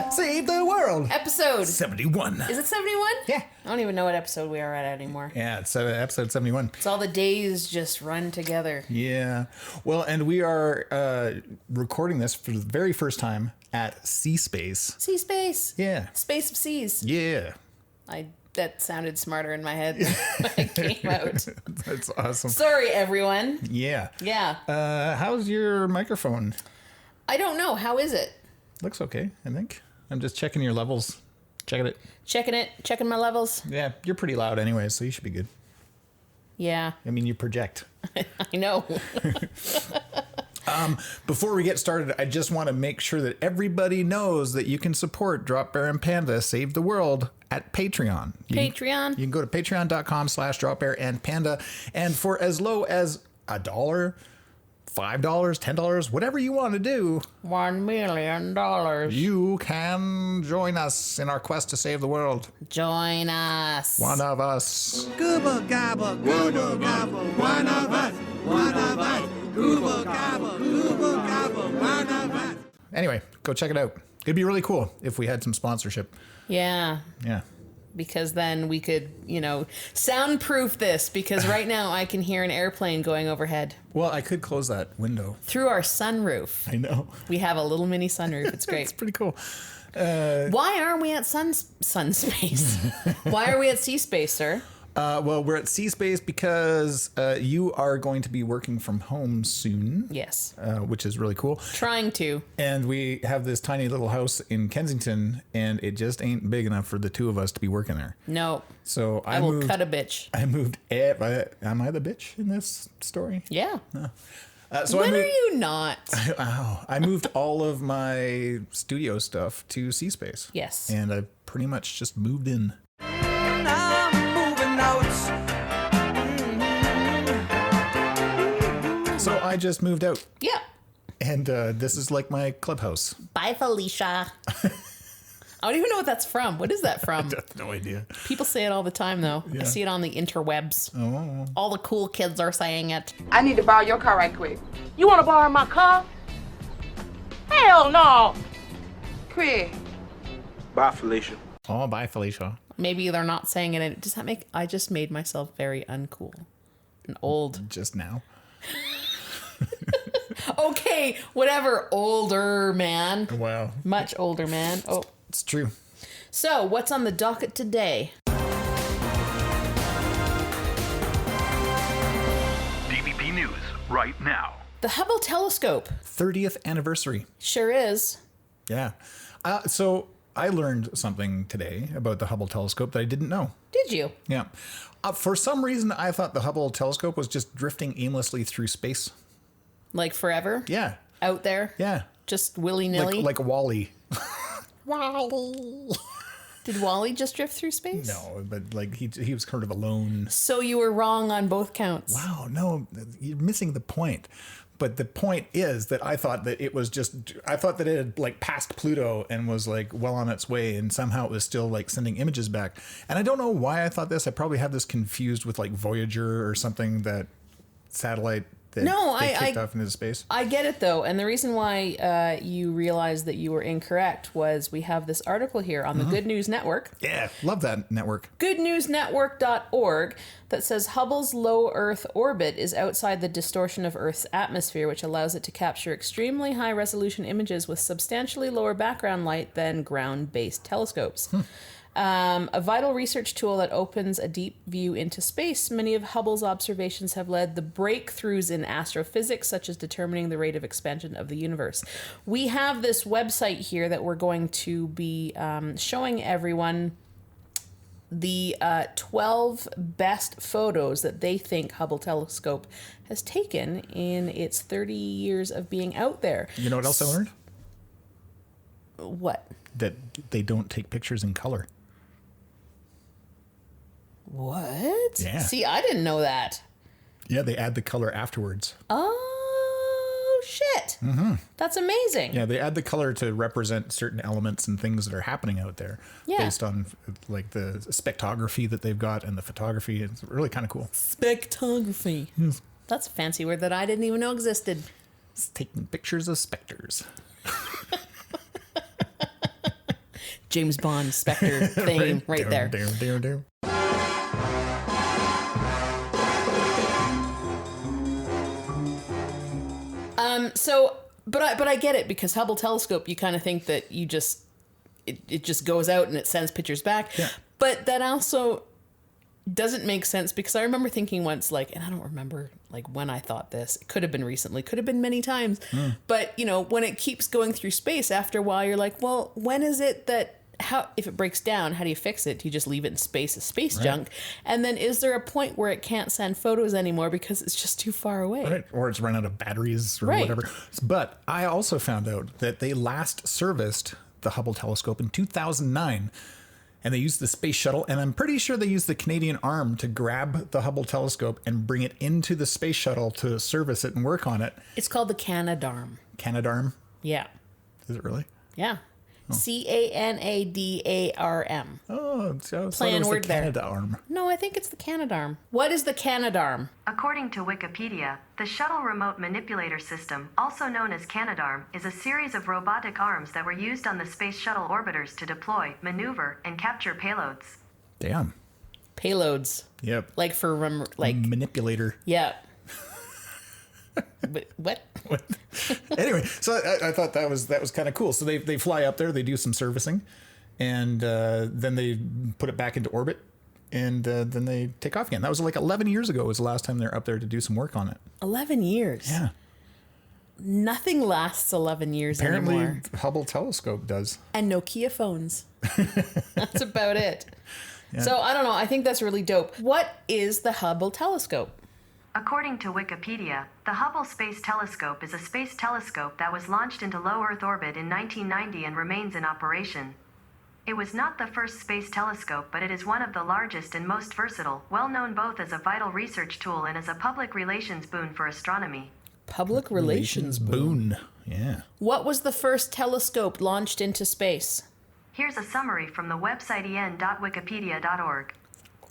Panda. Save the world. Episode 71. Is it 71? Yeah. I don't even know what episode we are at anymore. Yeah, it's episode 71. It's all the days just run together. Yeah. Well, and we are recording this for the very first time at cSpace. cSpace. Yeah. Space of Seas. Yeah. That sounded smarter in my head when it came out. That's awesome. Sorry, everyone. Yeah. Yeah. How's your microphone? I don't know. How is it? Looks okay, I think. I'm just checking your levels. Checking it. Checking my levels. Yeah, you're pretty loud anyway, so you should be good. Yeah. I mean, you project. I know. Before we get started, I just want to make sure that everybody knows that you can support Drop Bear and Panda Save the World at Patreon. Patreon. You can go to patreon.com/dropbearandpanda, and for as low as $1, $5, $10, whatever you want to do, $1 million. you can join us in our quest to save the world. Join us. One of us. Gooba gabba, gooba gabba, one of us, one of us. Gooba gabba, one of us. Anyway, go check it out. It'd be really cool if we had some sponsorship. Yeah. Yeah. Because then we could, soundproof this. Because right now I can hear an airplane going overhead. Well, I could close that window. Through our sunroof. I know. We have a little mini sunroof. It's great. It's pretty cool. Why aren't we at sun space? Why are we at cSpace, sir? Well, we're at cSpace because you are going to be working from home soon. Yes. Which is really cool. Trying to. And we have this tiny little house in Kensington, and it just ain't big enough for the two of us to be working there. No. So I will cut a bitch. I moved. Am I the bitch in this story? Yeah. No. When are you not? I moved all of my studio stuff to cSpace. Yes. And I pretty much just moved in. So I just moved out. Yeah. And this is like my clubhouse. Bye, Felicia. I don't even know what that's from. What is that from? I have no idea. People say it all the time, though. Yeah. I see it on the interwebs. Oh. All the cool kids are saying it. I need to borrow your car right quick. You want to borrow my car? Hell no. Craig. Bye, Felicia. Oh, bye, Felicia. Maybe they're not saying it. Does that make... I just made myself very uncool and old. Just now. Okay, whatever. Older man. Wow. Much older man. Oh, It's true. so what's on the docket today? DVP News right now. The Hubble Telescope. 30th anniversary. Sure is. Yeah. So I learned something today about the Hubble Telescope that I didn't know. Did you? Yeah. For some reason, I thought the Hubble Telescope was just drifting aimlessly through space. Like forever? Yeah. Out there? Yeah. Just willy-nilly? Like Wally. Did Wally just drift through space? No, but like he was kind of alone. So you were wrong on both counts. Wow, no, you're missing the point. But the point is that I thought that it had like passed Pluto and was like well on its way, and somehow it was still like sending images back. And I don't know why I thought this. I probably had this confused with like Voyager or something, that satellite that they kicked off into space. I get it though, and the reason why you realized that you were incorrect was we have this article here on the Good News Network. Yeah, love that network. goodnewsnetwork.org that says Hubble's low Earth orbit is outside the distortion of Earth's atmosphere, which allows it to capture extremely high-resolution images with substantially lower background light than ground-based telescopes. A vital research tool that opens a deep view into space. Many of Hubble's observations have led the breakthroughs in astrophysics, such as determining the rate of expansion of the universe. We have this website here that we're going to be showing everyone the 12 best photos that they think Hubble Telescope has taken in its 30 years of being out there. You know what else I learned? What? That they don't take pictures in color. What? Yeah. See, I didn't know that. Yeah, they add the color afterwards. Oh, shit. Mm-hmm. That's amazing. Yeah, they add the color to represent certain elements and things that are happening out there. Yeah. Based on like the spectrography that they've got and the photography. It's really kind of cool. Spectrography. Yes. That's a fancy word that I didn't even know existed. It's taking pictures of specters. James Bond Spectre theme right there. But I get it, because Hubble Telescope, you kind of think that it just goes out and it sends pictures back. Yeah. But that also doesn't make sense, because I remember thinking once, like, and I don't remember like when I thought this. It could have been recently, could have been many times. But, you know, when it keeps going through space, after a while, you're like, well, when is it that, if it breaks down, how do you fix it? Do you just leave it in space as space junk? And then is there a point where it can't send photos anymore because it's just too far away? Right. Or it's run out of batteries or whatever. But I also found out that they last serviced the Hubble Telescope in 2009. And they used the space shuttle, and I'm pretty sure they used the Canadian arm to grab the Hubble Telescope and bring it into the space shuttle to service it and work on it. It's called the Canadarm. Canadarm? Yeah. Is it really? Yeah. Canadarm. Oh, so Play on word there. Canadarm. No, I think it's the Canadarm. What is the Canadarm? According to Wikipedia, the Shuttle Remote Manipulator System, also known as Canadarm, is a series of robotic arms that were used on the Space Shuttle orbiters to deploy, maneuver, and capture payloads. Damn. Payloads. Yep. Like for, Manipulator. Yeah. What? Anyway, so I thought that was kind of cool. So they fly up there, they do some servicing, and then they put it back into orbit, and then they take off again. That was like 11 years ago was the last time they're up there to do some work on it. 11 years? Yeah. Nothing lasts 11 years Apparently, anymore. Hubble Telescope does. And Nokia phones. That's about it. Yeah. So I don't know. I think that's really dope. What is the Hubble Telescope? According to Wikipedia, the Hubble Space Telescope is a space telescope that was launched into low Earth orbit in 1990 and remains in operation. It was not the first space telescope, but it is one of the largest and most versatile, well known both as a vital research tool and as a public relations boon for astronomy. Public relations boon. Yeah. What was the first telescope launched into space? Here's a summary from the website en.wikipedia.org.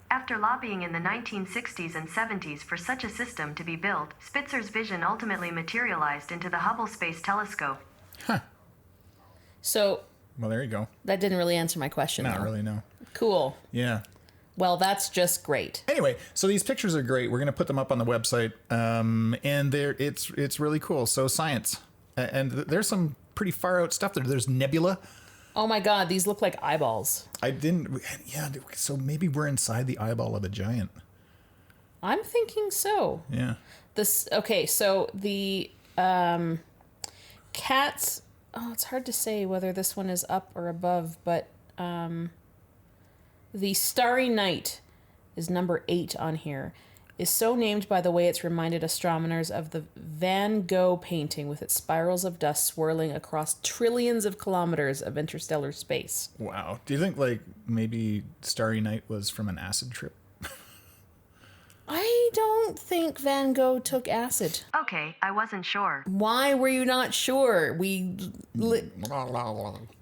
After lobbying in the 1960s and 70s for such a system to be built, Spitzer's vision ultimately materialized into the Hubble Space Telescope. Huh. So... Well, there you go. That didn't really answer my question, Not though. really, no. Cool. Yeah. Well, that's just great. Anyway, so these pictures are great. We're going to put them up on the website, and it's really cool. So science. And there's some pretty far out stuff there. There's nebula. Oh my God, these look like eyeballs. Yeah, so maybe we're inside the eyeball of a giant. I'm thinking so. Yeah. So the cats, it's hard to say whether this one is up or above, but the Starry Night is number 8 on here. Is so named by the way it's reminded astronomers of the Van Gogh painting with its spirals of dust swirling across trillions of kilometers of interstellar space. Wow. Do you think like maybe Starry Night was from an acid trip? I don't think Van Gogh took acid. Okay, I wasn't sure. Why were you not sure?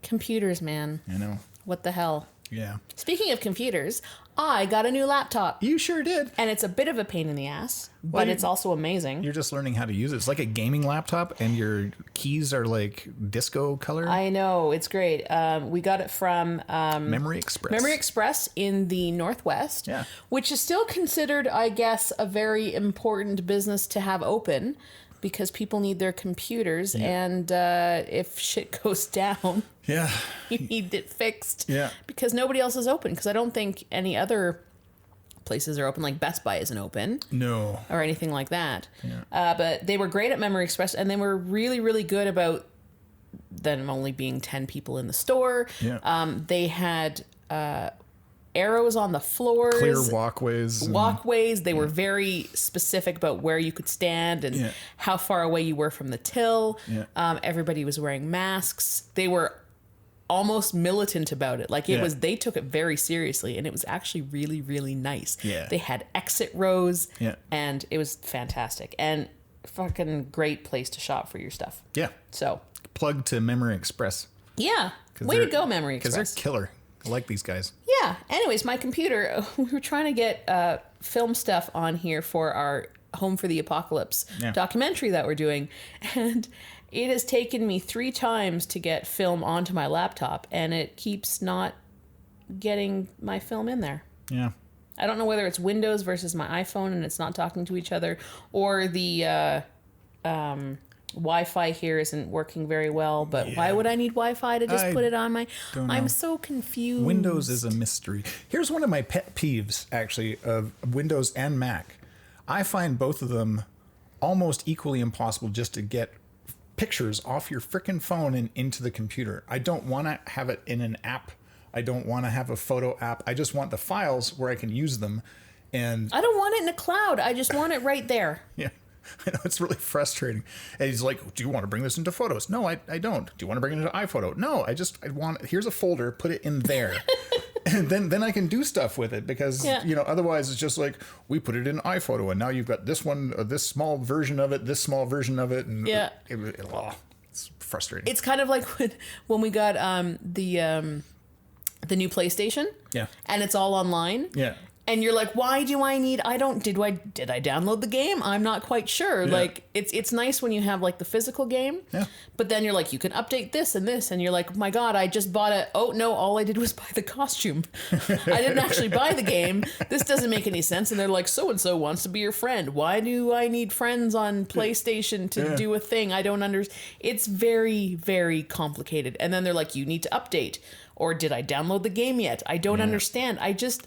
Computers, man. I know. What the hell? Yeah. Speaking of computers, I got a new laptop. You sure did. And it's a bit of a pain in the ass, but it's also amazing. You're just learning how to use it. It's like a gaming laptop, and your keys are like disco color. I know. It's great. We got it from... Memory Express. Memory Express in the Northwest, yeah. Which is still considered, I guess, a very important business to have open because people need their computers, and if shit goes down... Yeah. You need it fixed. Yeah. Because nobody else is open. Because I don't think any other places are open. Like Best Buy isn't open. No. Or anything like that. Yeah. But they were great at Memory Express. And they were really, really good about them only being 10 people in the store. Yeah. They had arrows on the floors. Clear walkways. They were very specific about where you could stand and how far away you were from the till. Yeah. Everybody was wearing masks. They were almost militant about it. Like they took it very seriously, and it was actually really, really nice. Yeah. They had exit rows, yeah, and it was fantastic and fucking great place to shop for your stuff. Yeah. So plug to Memory Express. Yeah. Way to go, Memory Express. Because they're killer. I like these guys. Yeah. Anyways, my computer, we were trying to get film stuff on here for our Home for the Apocalypse Yeah. documentary that we're doing. And it has taken me 3 times to get film onto my laptop, and it keeps not getting my film in there. Yeah. I don't know whether it's Windows versus my iPhone and it's not talking to each other, or the Wi-Fi here isn't working very well. But why would I need Wi-Fi to just put it on my... I'm so confused. Windows is a mystery. Here's one of my pet peeves, actually, of Windows and Mac. I find both of them almost equally impossible just to get pictures off your frickin' phone and into the computer. I don't want to have it in an app. I don't want to have a photo app. I just want the files where I can use them. And I don't want it in a cloud. I just want it right there. yeah, I know, it's really frustrating. And he's like, do you want to bring this into Photos? No, I don't. Do you want to bring it into iPhoto? No, I want, here's a folder, put it in there. And then I can do stuff with it because, otherwise it's just like, we put it in iPhoto and now you've got this one, this small version of it, this small version of it. And it's frustrating. It's kind of like when we got the new PlayStation. Yeah. And it's all online. Yeah. And you're like, why do I need, did I download the game? I'm not quite sure. Yeah. Like, it's nice when you have like the physical game. Yeah. But then you're like, you can update this and this. And you're like, my God, I just bought oh no, all I did was buy the costume. I didn't actually buy the game. This doesn't make any sense. And they're like, so-and-so wants to be your friend. Why do I need friends on PlayStation to do a thing? I don't understand. It's very, very complicated. And then they're like, you need to update. Or did I download the game yet? I don't understand.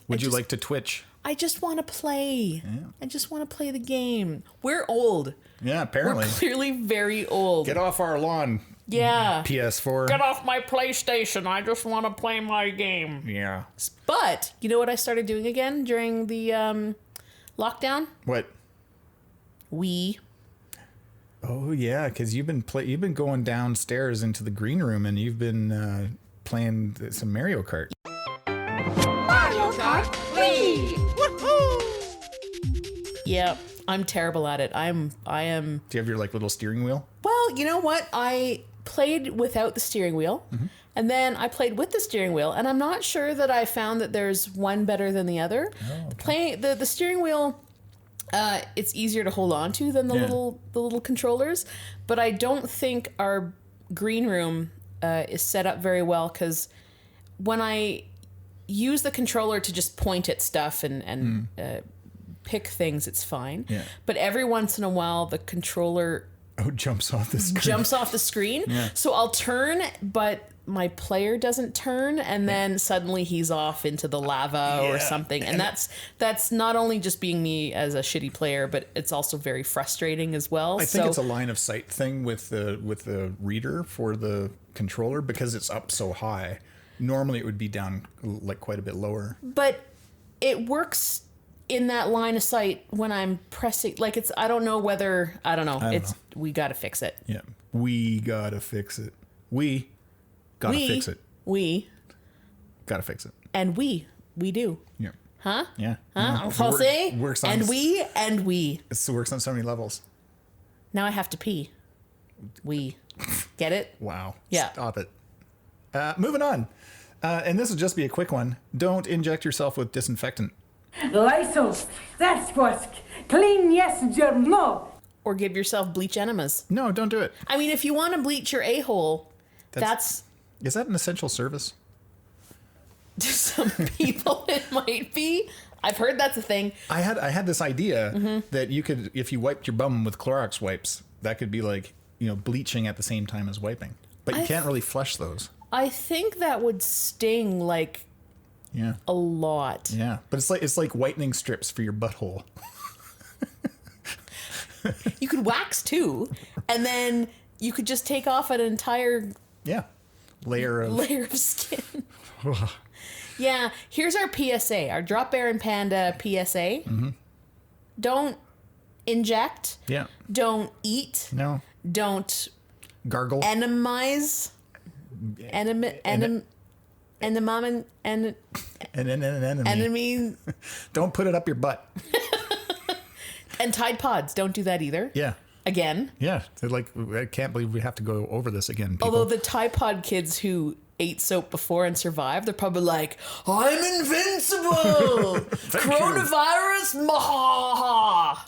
Would you like to Twitch? I just want to play. Yeah. I just want to play the game. We're old. Yeah, apparently. We're clearly very old. Get off our lawn. Yeah. PS4. Get off my PlayStation. I just want to play my game. Yeah. But you know what I started doing again during the lockdown? What? Wii. Oh yeah, because you've been going downstairs into the green room and you've been playing some Mario Kart. Mario Kart, please! Woohoo! Yeah, I'm terrible at it. I am. Do you have your like little steering wheel? Well, you know what? I played without the steering wheel, and then I played with the steering wheel, and I'm not sure that I found that there's one better than the other. Oh, okay. The steering wheel, it's easier to hold on to than the little controllers, but I don't think our green room is set up very well, because when I use the controller to just point at stuff and pick things, it's fine. Yeah. But every once in a while, the controller jumps off the screen. Yeah. So I'll turn, but my player doesn't turn, and then suddenly he's off into the lava or something. And that's not only just being me as a shitty player, but it's also very frustrating as well. I think it's a line of sight thing with the reader for the controller, because it's up so high. Normally it would be down like quite a bit lower. But it works in that line of sight when I'm pressing, like I don't know. We gotta fix it. Yeah. We gotta fix it. We gotta fix it. We gotta fix it. And we do. Yeah. Huh? Yeah. Huh? Jose? Works on and we. It works on so many levels. Now I have to pee. We. Get it? Wow. Yeah. Stop it. Moving on. And this will just be a quick one. Don't inject yourself with disinfectant. Lysol, that's what. Clean, yes, germ, no. Or give yourself bleach enemas. No, don't do it. I mean, if you want to bleach your a-hole, that's... Is that an essential service? To some people, it might be. I've heard that's a thing. I had this idea that you could, if you wiped your bum with Clorox wipes, that could be like, bleaching at the same time as wiping. But you can't really flush those. I think that would sting like a lot. Yeah, but it's like whitening strips for your butthole. You could wax too, and then you could just take off an entire layer of skin. Yeah, here's our PSA, our Drop Bear and Panda PSA. Don't inject. Yeah. Don't eat. No. Don't gargle. Enemize. Enemy. Don't put it up your butt. And Tide Pods, don't do that either. Yeah. Again. Yeah. They're like, I can't believe we have to go over this again, people. Although the Tide Pod kids who ate soap before and survived, they're probably like, I'm invincible! Coronavirus, maha!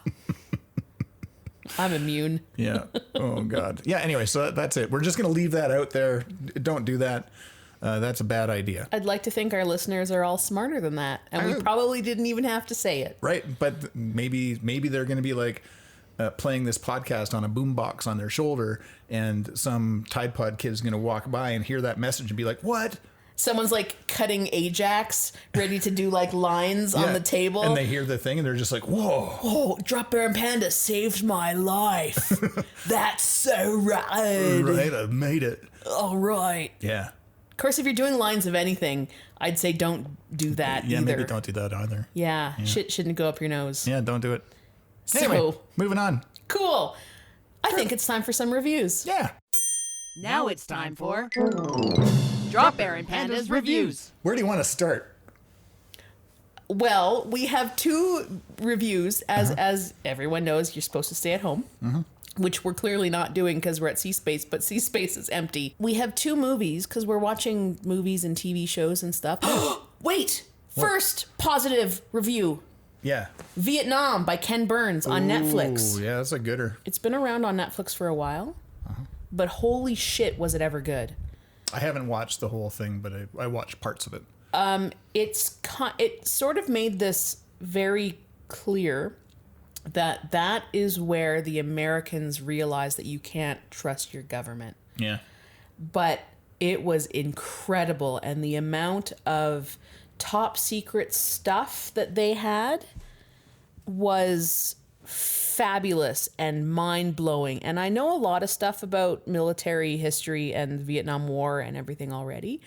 I'm immune. Yeah. Oh, God. Yeah, anyway, so that's it. We're just going to leave that out there. Don't do that. That's a bad idea. I'd like to think our listeners are all smarter than that, and we probably didn't even have to say it. Right, but maybe they're going to be like playing this podcast on a boombox on their shoulder, and some Tide Pod kid is going to walk by and hear that message and be like, "What?" Someone's like cutting Ajax, ready to do like lines on the table. And they hear the thing and they're just like, whoa. Oh, Drop Bear and Panda saved my life. That's so right. Right, I've made it. All right. Yeah. Of course, if you're doing lines of anything, I'd say don't do that Yeah, either. maybe don't do that either. Yeah. Shit shouldn't go up your nose. Yeah, don't do it. So, Anyway, moving on. Cool. I think it's time for some reviews. Yeah. Now it's time for Drop Bear and Panda's Reviews. Where do you want to start? Well, we have two reviews. As everyone knows, you're supposed to stay at home. Which we're clearly not doing because we're at cSpace, but cSpace is empty. We have two movies because we're watching movies and TV shows and stuff. Wait! First positive review. Yeah. Vietnam by Ken Burns on Netflix. Oh, yeah, that's a gooder. It's been around on Netflix for a while, but holy shit, was it ever good. I haven't watched the whole thing, but I watched parts of it. It sort of made this very clear that is where the Americans realized that you can't trust your government. Yeah. But it was incredible, and the amount of top secret stuff that they had was fabulous and mind-blowing. And I know a lot of stuff about military history and the Vietnam War and everything already,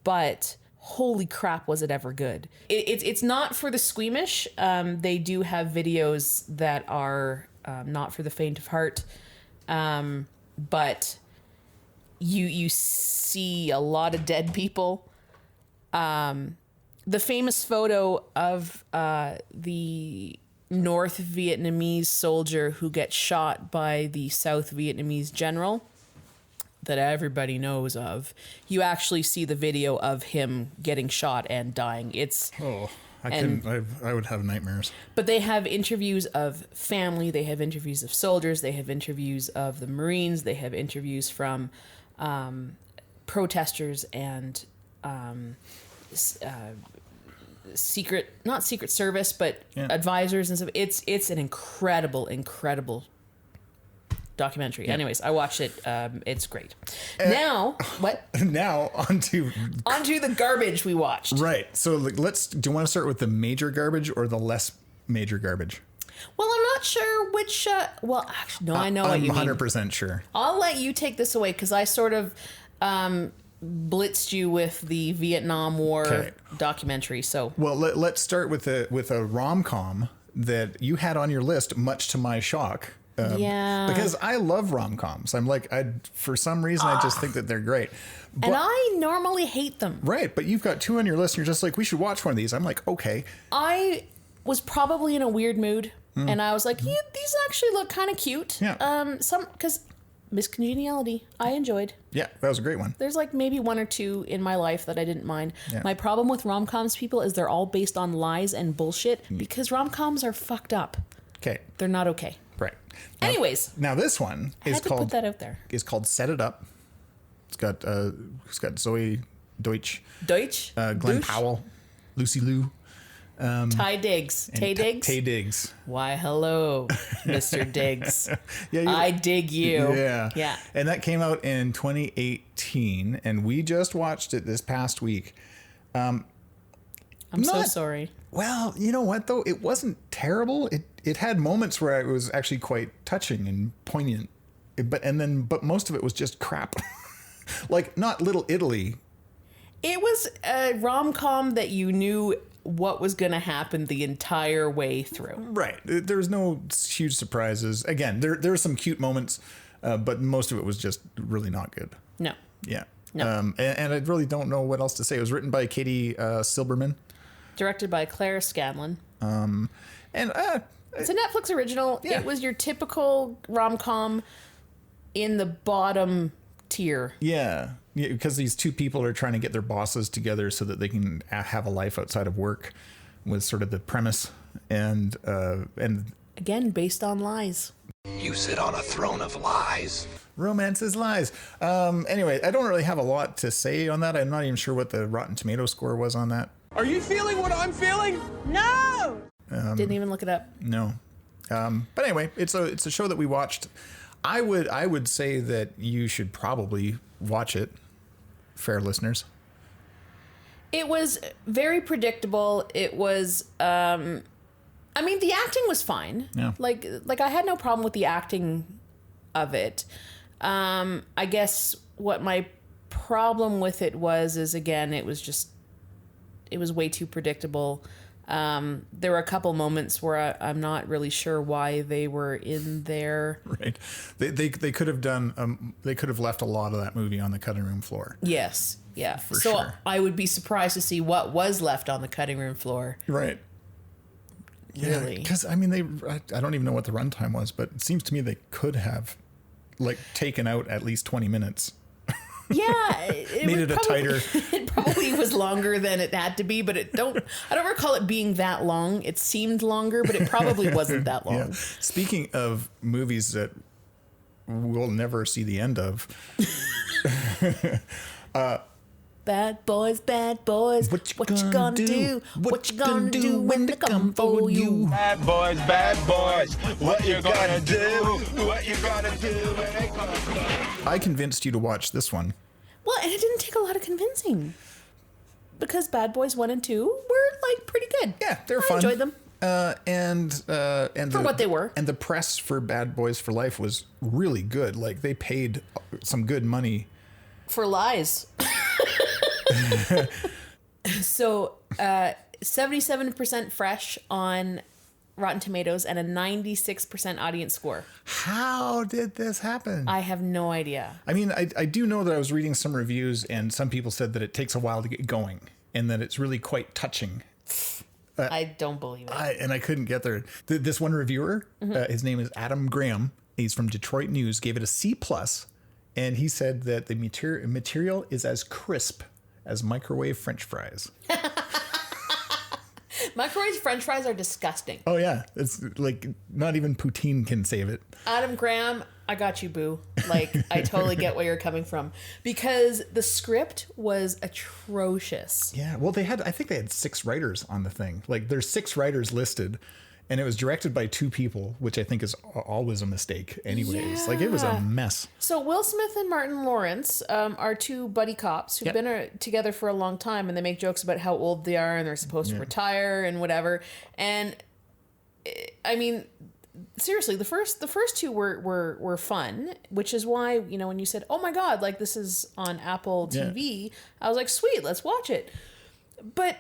but holy crap, was it ever good. It's not for the squeamish. They do have videos that are not for the faint of heart, but you see a lot of dead people. The famous photo of the North Vietnamese soldier who gets shot by the South Vietnamese general that everybody knows of. You actually see the video of him getting shot and dying. I would have nightmares. But they have interviews of family, they have interviews of soldiers, they have interviews of the Marines, they have interviews from protesters and not Secret Service, but advisors and stuff. It's an incredible documentary. Yeah. Anyways, I watched it. It's great. Now, what? Now onto the garbage we watched. Right. So do you want to start with the major garbage or the less major garbage? Well, I'm not sure which. Well, actually, no, I know what you mean. I'm 100% sure. I'll let you take this away because I sort of blitzed you with the Vietnam War documentary. So, well, let's start with a RomCom that you had on your list, much to my shock. Because I love RomComs. I'm like, for some reason, I just think that they're great. And I normally hate them. Right, but you've got two on your list, and you're just like, we should watch one of these. I'm like, okay. I was probably in a weird mood, and I was like, yeah, these actually look kind of cute. Yeah. Because Miss Congeniality, I enjoyed. Yeah, that was a great one. There's like maybe one or two in my life that I didn't mind. Yeah. My problem with rom-coms, people, is they're all based on lies and bullshit because rom-coms are fucked up. Okay. They're not okay. Right. Anyways. Now this one is called... put that out there. Is called Set It Up. It's got Zoe Deutsch. Glenn Douche? Powell. Lucy Liu. Ty Diggs. Tay Diggs? Tay Diggs. Why, hello, Mr. Diggs. I dig you. Yeah. And that came out in 2018, and we just watched it this past week. I'm so sorry. Well, you know what, though? It wasn't terrible. It had moments where it was actually quite touching and poignant. But most of it was just crap. Like, not Little Italy. It was a rom-com that you knew what was going to happen the entire way through. Right. There's no huge surprises. Again, there are some cute moments, but most of it was just really not good. No. Yeah. No. And I really don't know what else to say. It was written by Katie Silberman. Directed by Claire Scanlon. It's a Netflix original. Yeah. It was your typical rom-com in the bottom tier. Yeah, because these two people are trying to get their bosses together so that they can have a life outside of work, was sort of the premise, and again based on lies. You You sit on a throne of lies. Romance is lies. Anyway, I don't really have a lot to say on that. I'm not even sure what the Rotten Tomato score was on that. Are you feeling what I'm feeling? No! Didn't even look it up. No. But anyway, it's a show that we watched. I would say that you should probably watch it, fair listeners. It was very predictable. It was, I mean, the acting was fine. Yeah. Like I had no problem with the acting of it. I guess what my problem with it is again, it was way too predictable. There were a couple moments where I'm not really sure why they were in there. Right. They could have done, they could have left a lot of that movie on the cutting room floor. Yes. Yeah. For so sure. I would be surprised to see what was left on the cutting room floor. Right. Yeah. Really. Because, I mean, I don't even know what the runtime was, but it seems to me they could have, like, taken out at least 20 minutes. Yeah, Made it a tighter. It probably was longer than it had to be, but I don't recall it being that long. It seemed longer, but it probably wasn't that long. Yeah. Speaking of movies that we'll never see the end of, bad boys, what you gonna do? What you gonna do when they come for you? Bad boys, what you gonna do? What you gonna do when they come for you? I convinced you to watch this one. Well, and it didn't take a lot of convincing. Because Bad Boys 1 and 2 were, like, pretty good. Yeah, they're I fun. enjoyed them. And for what they were. And the press for Bad Boys for Life was really good. Like, they paid some good money. For lies. So, 77% fresh on Rotten Tomatoes and a 96% audience score. How did this happen? I have no idea. I mean, I do know that I was reading some reviews and some people said that it takes a while to get going and that it's really quite touching. I don't believe it. And I couldn't get there. This one reviewer, his name is Adam Graham. He's from Detroit News, gave it a C+, and he said that the material is as crisp as microwave French fries. Microwave French fries are disgusting. Oh, yeah. It's like not even poutine can save it. Adam Graham, I got you, boo. Like, I totally get where you're coming from. Because the script was atrocious. Yeah. Well, I think they had 6 writers on the thing. Like, there's 6 writers listed. And it was directed by 2 people, which I think is always a mistake anyways. Yeah. Like, it was a mess. So Will Smith and Martin Lawrence are 2 buddy cops who've been together for a long time, and they make jokes about how old they are and they're supposed to retire and whatever. And I mean, seriously, the first 2 were fun, which is why, you know, when you said, "Oh my God, like this is on Apple TV," I was like, "Sweet, let's watch it." But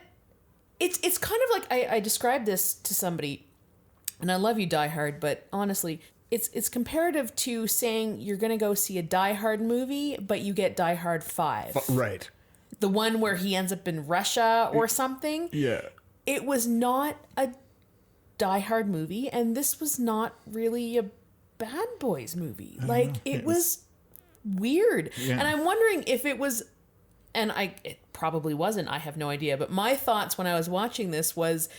it's kind of like I described this to somebody. And I love you, Die Hard, but honestly, it's comparative to saying you're going to go see a Die Hard movie, but you get Die Hard 5. Right. The one where he ends up in Russia or something. Yeah. It was not a Die Hard movie, and this was not really a Bad Boys movie. Like, it was weird. Yeah. And I'm wondering if it was... And it probably wasn't. I have no idea. But my thoughts when I was watching this was...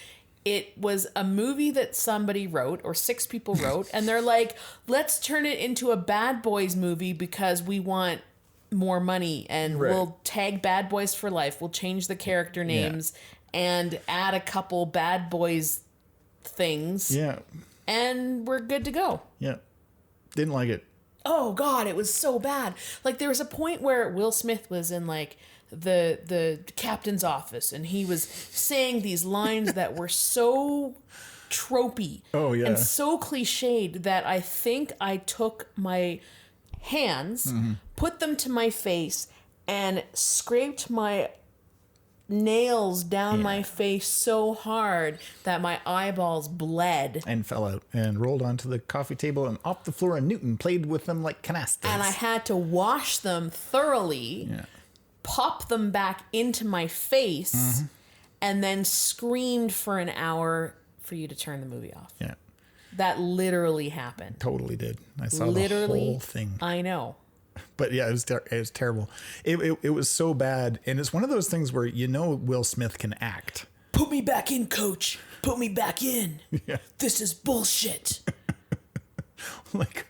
It was a movie that somebody wrote, or 6 people wrote, and they're like, let's turn it into a Bad Boys movie because we want more money, and we'll tag Bad Boys for Life. We'll change the character names and add a couple Bad Boys things. Yeah. And we're good to go. Yeah. Didn't like it. Oh, God, it was so bad. Like, there was a point where Will Smith was in, like, the captain's office, and he was saying these lines that were so tropey and so cliched that I think I took my hands, put them to my face, and scraped my nails down my face so hard that my eyeballs bled. And fell out and rolled onto the coffee table and off the floor, and Newton played with them like canastas. And I had to wash them thoroughly, pop them back into my face, and then screamed for an hour for you to turn the movie off. Yeah. That literally happened. Totally did. I saw the whole thing. I know. But yeah, it was terrible. It was so bad. And it's one of those things where you know Will Smith can act. Put me back in, coach. Put me back in. Yeah. This is bullshit. Like,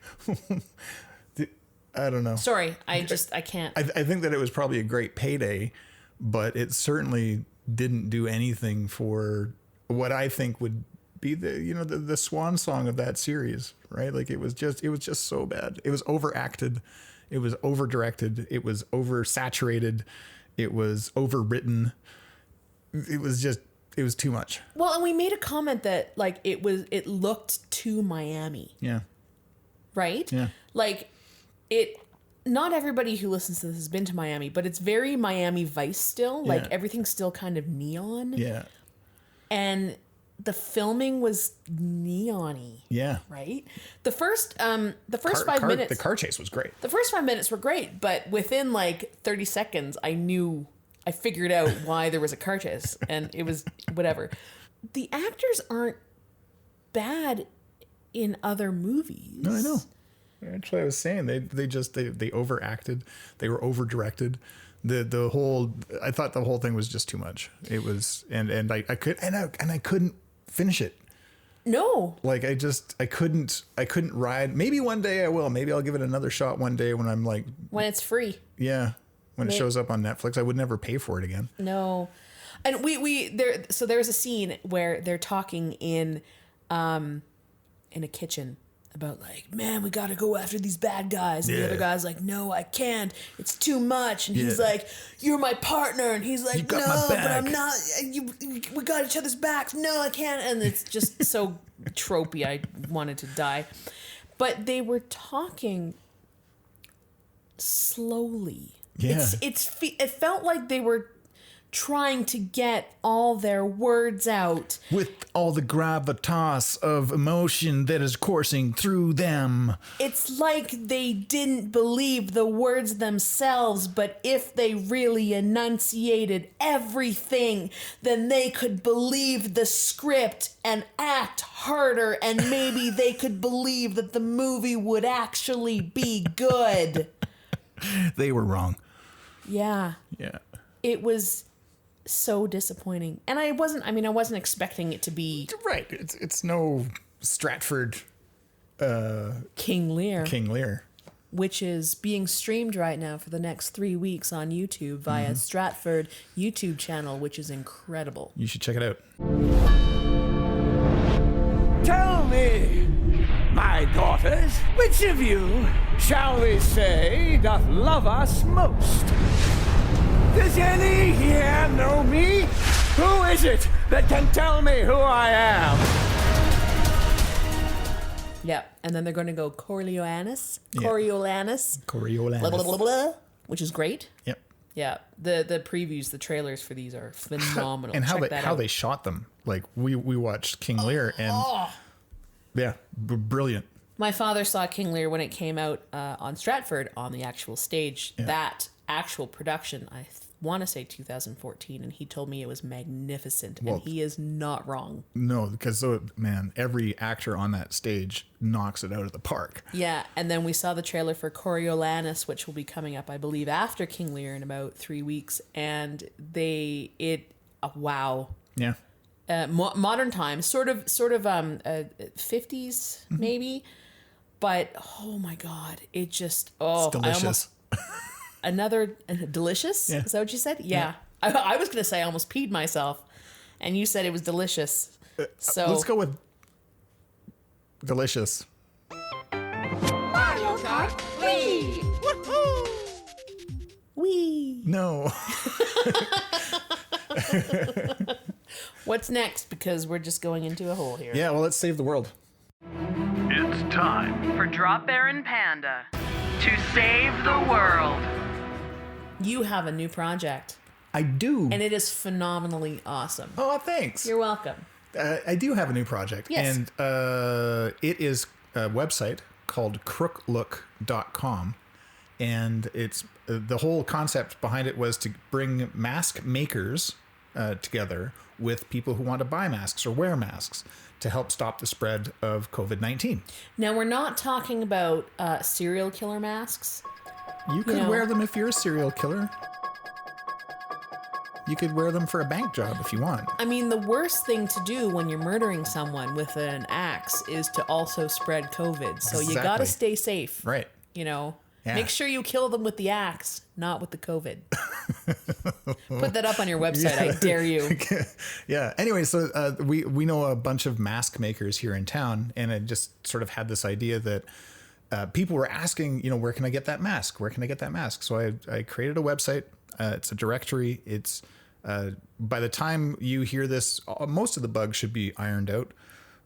I don't know. Sorry, I can't. I think that it was probably a great payday, but it certainly didn't do anything for what I think would be the swan song of that series, right? Like, it was just so bad. It was overacted. It was over-directed. It was oversaturated. It was overwritten. It was too much. Well, and we made a comment that, like, it looked too Miami. Yeah. Right? Yeah. Like, not everybody who listens to this has been to Miami, but it's very Miami Vice still. Like, everything's still kind of neon. Yeah. And the filming was neon-y. Yeah. Right? The first 5 minutes... The car chase was great. The first 5 minutes were great, but within, like, 30 seconds, I figured out why there was a car chase, and it was whatever. The actors aren't bad in other movies. No, I know. Actually, I was saying they overacted. They were over-directed. I thought the whole thing was just too much. It was, and I couldn't finish it. No. Like, I couldn't ride. Maybe one day I will. Maybe I'll give it another shot one day when I'm like, when it's free. Yeah. When it shows up on Netflix, I would never pay for it again. No. And there's a scene where they're talking in a kitchen about, like, man, we got to go after these bad guys. And the other guy's like, no, I can't. It's too much. And he's like, you're my partner. And he's like, no, but I'm not. We got each other's backs. No, I can't. And it's just so tropey. I wanted to die. But they were talking slowly. Yeah. It felt like they were trying to get all their words out. With all the gravitas of emotion that is coursing through them. It's like they didn't believe the words themselves, but if they really enunciated everything, then they could believe the script and act harder, and maybe they could believe that the movie would actually be good. They were wrong. Yeah. Yeah. It was so disappointing. And I wasn't expecting it to be... Right. It's no Stratford... King Lear. King Lear. Which is being streamed right now for the next 3 weeks on YouTube via Stratford YouTube channel, which is incredible. You should check it out. Tell me, my daughters, which of you, shall we say, doth love us most? Does any here know me? Who is it that can tell me who I am? Yeah, and then they're going to go Coriolanus, blah, blah, blah, blah, which is great. Yep. Yeah, the previews, the trailers for these are phenomenal. And how they shot them. Like, we watched King Lear, and yeah, brilliant. My father saw King Lear when it came out on Stratford on the actual stage. Yeah. That actual production, I want to say 2014, and he told me it was magnificent, and he is not wrong. No, because every actor on that stage knocks it out of the park. Yeah, and then we saw the trailer for Coriolanus, which will be coming up, I believe, after King Lear in about 3 weeks, and wow. Yeah. Modern times, sort of 50s maybe, but oh my God, it just it's delicious. Delicious? Yeah. Is that what you said? Yeah. I was gonna say I almost peed myself, and you said it was delicious. So let's go with delicious. Mario Kart, wee! Woohoo! Wee! No. What's next? Because we're just going into a hole here. Yeah, well, let's save the world. It's time for Drop Baron Panda to save the world. You have a new project. I do. And it is phenomenally awesome. Oh, thanks. You're welcome. I do have a new project. Yes. And it is a website called crooklook.com. And it's the whole concept behind it was to bring mask makers together with people who want to buy masks or wear masks to help stop the spread of COVID-19. Now, we're not talking about serial killer masks. You could wear them if you're a serial killer. You could wear them for a bank job if you want. I mean, the worst thing to do when you're murdering someone with an axe is to also spread COVID. So you got to stay safe. Right. You know, Yeah. make sure you kill them with the axe, not with the COVID. Put that up on your website. I dare you. Yeah. Anyway, so we know a bunch of mask makers here in town, and I just sort of had this idea that people were asking, you know, where can I get that mask? Where can I get that mask? So I created a website. It's a directory. It's by the time you hear this, most of the bugs should be ironed out.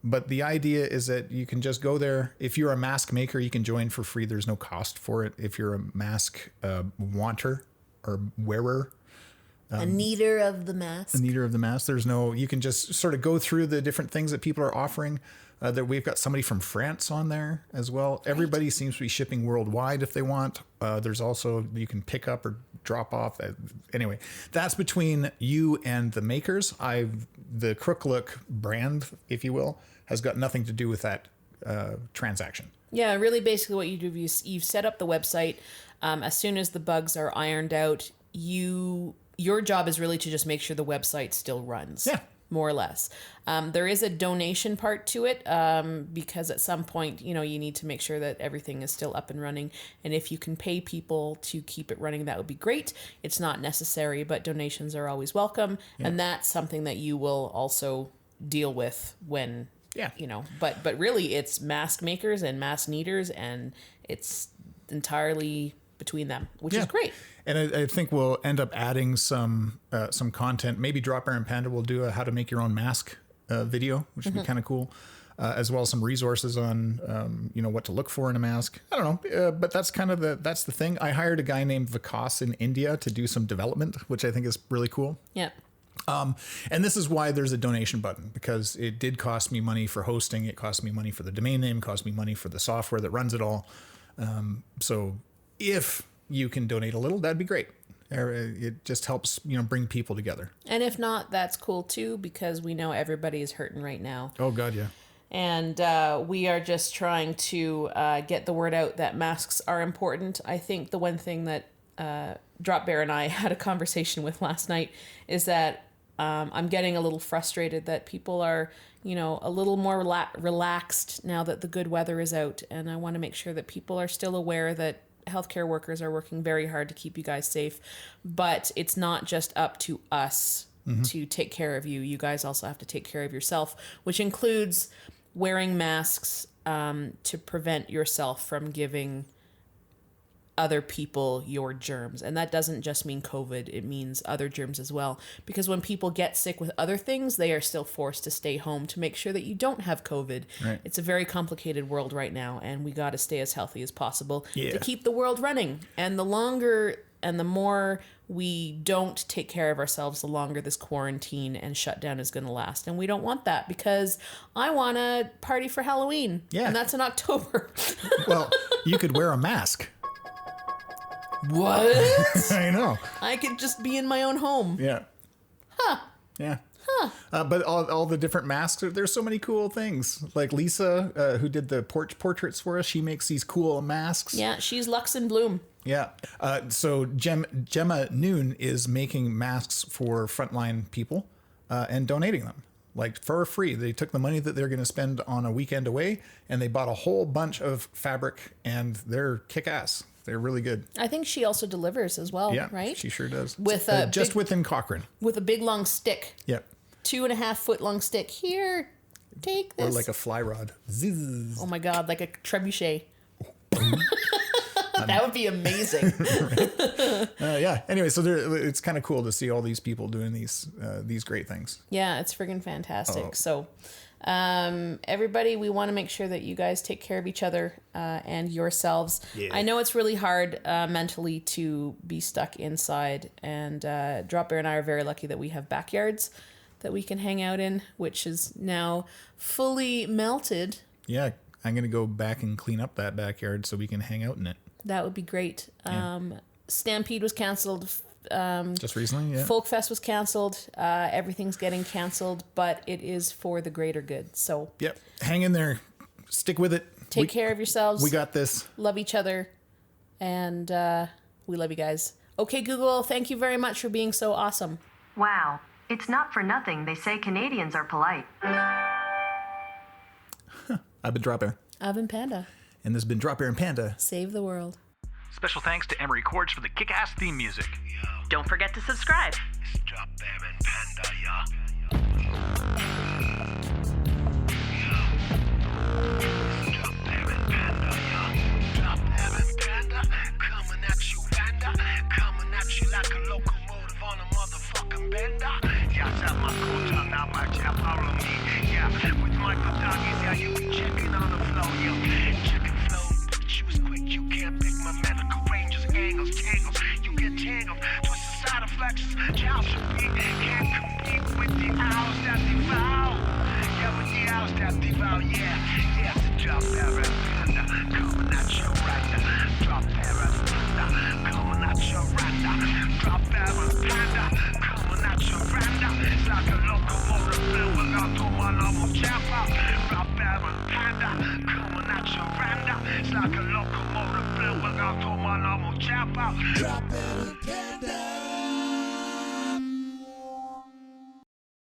But the idea is that you can just go there. If you're a mask maker, you can join for free. There's no cost for it. If you're a mask wanter or wearer, a kneader of the mask. You can just sort of go through the different things that people are offering. That we've got somebody from France on there as well. Right. Everybody seems to be shipping worldwide if they want. There's also, you can pick up or drop off. Anyway, that's between you and the makers. The Crook Look brand, if you will, has got nothing to do with that transaction. Yeah, really basically what you do is you've set up the website. As soon as the bugs are ironed out, your job is really to just make sure the website still runs. Yeah. More or less. There is a donation part to it because at some point, you know, you need to make sure that everything is still up and running. And if you can pay people to keep it running, that would be great. It's not necessary, but donations are always welcome. Yeah. And that's something that you will also deal with when, you know, but really it's mask makers and mask kneaders, and it's entirely between them, which is great. And I think we'll end up adding some content. Maybe Drop Bear and Panda will do a how to make your own mask video, which would be kind of cool, as well as some resources on you know, what to look for in a mask. I don't know, but that's kind of the thing. I hired a guy named Vikas in India to do some development, which I think is really cool. Yeah. And this is why there's a donation button, because it did cost me money for hosting. It cost me money for the domain name, cost me money for the software that runs it all. So if you can donate a little, that'd be great. It just helps, you know, bring people together. And if not, that's cool too, because we know everybody is hurting right now. Oh God, yeah. And we are just trying to get the word out that masks are important. I think the one thing that Drop Bear and I had a conversation with last night is that I'm getting a little frustrated that people are, you know, a little more relaxed now that the good weather is out. And I want to make sure that people are still aware that healthcare workers are working very hard to keep you guys safe, but it's not just up to us to take care of you. You guys also have to take care of yourself, which includes wearing masks to prevent yourself from giving other people your germs. And that doesn't just mean COVID, it means other germs as well. Because when people get sick with other things, they are still forced to stay home to make sure that you don't have COVID. Right. It's a very complicated world right now, and we got to stay as healthy as possible to keep the world running. And the longer and the more we don't take care of ourselves, the longer this quarantine and shutdown is going to last. And we don't want that, because I want to party for Halloween. Yeah. And that's in October. Well, you could wear a mask. What? I know. I could just be in my own home. Yeah. Huh. Yeah. Huh. But all the different masks, there's so many cool things. Like Lisa, who did the portraits for us, she makes these cool masks. Yeah, she's Lux and Bloom. Yeah. So Gemma Noon is making masks for frontline people and donating them. Like for free. They took the money that they're going to spend on a weekend away, and they bought a whole bunch of fabric, and they're kick-ass. They're really good. I think she also delivers as well, right? She sure does. With just within Cochrane. With a big long stick. Yep. 2.5 foot long stick. Here, take this. Or like a fly rod. Zzz. Oh my God, like a trebuchet. That would be amazing. Yeah. Anyway, so it's kind of cool to see all these people doing these great things. Yeah, it's friggin' fantastic. So, everybody, we want to make sure that you guys take care of each other and yourselves. Yeah. I know it's really hard mentally to be stuck inside, and Drop Bear and I are very lucky that we have backyards that we can hang out in, which is now fully melted. Yeah, I'm going to go back and clean up that backyard so we can hang out in it. That would be great. Yeah. Stampede was canceled. Just recently, yeah. Folk Fest was canceled. Everything's getting canceled, but it is for the greater good. So, yep, hang in there, stick with it. Take care of yourselves. We got this. Love each other, and we love you guys. Okay, Google, thank you very much for being so awesome. Wow. It's not for nothing they say Canadians are polite. I've been Drop Air. I've been Panda. And this has been Drop Air and Panda. Save the world. Special thanks to Emery Cords for the kick-ass theme music. Don't forget to subscribe. It's Drop Air and Panda, yeah. Drop Air and Panda, yeah. Drop Air and Panda, coming at you, Panda. Coming at you like a locomotive on a motherfucking bender. Yeah, tap my culture, now my chap, follow me. Yeah, with Michael Doggies, yeah, you be checking on the flow, yo. Checking flow, choose quick, you can't pick my medical ranges, angles, tangles. You get tangled, twisted side efflections, child should be. Can't compete with the owls that devour. Yeah, with the owls that devour, yeah. Yeah, the Drop Air and Panda, coming at your randa. Drop Air and Panda, coming at your randa. Drop Air and Panda, coming at your randa. It's like a locomotive filled with autonomous chopper. Drop Air and Panda, coming at your randa. It's like a locomotive filled with autonomous chopper. Drop Air and Panda.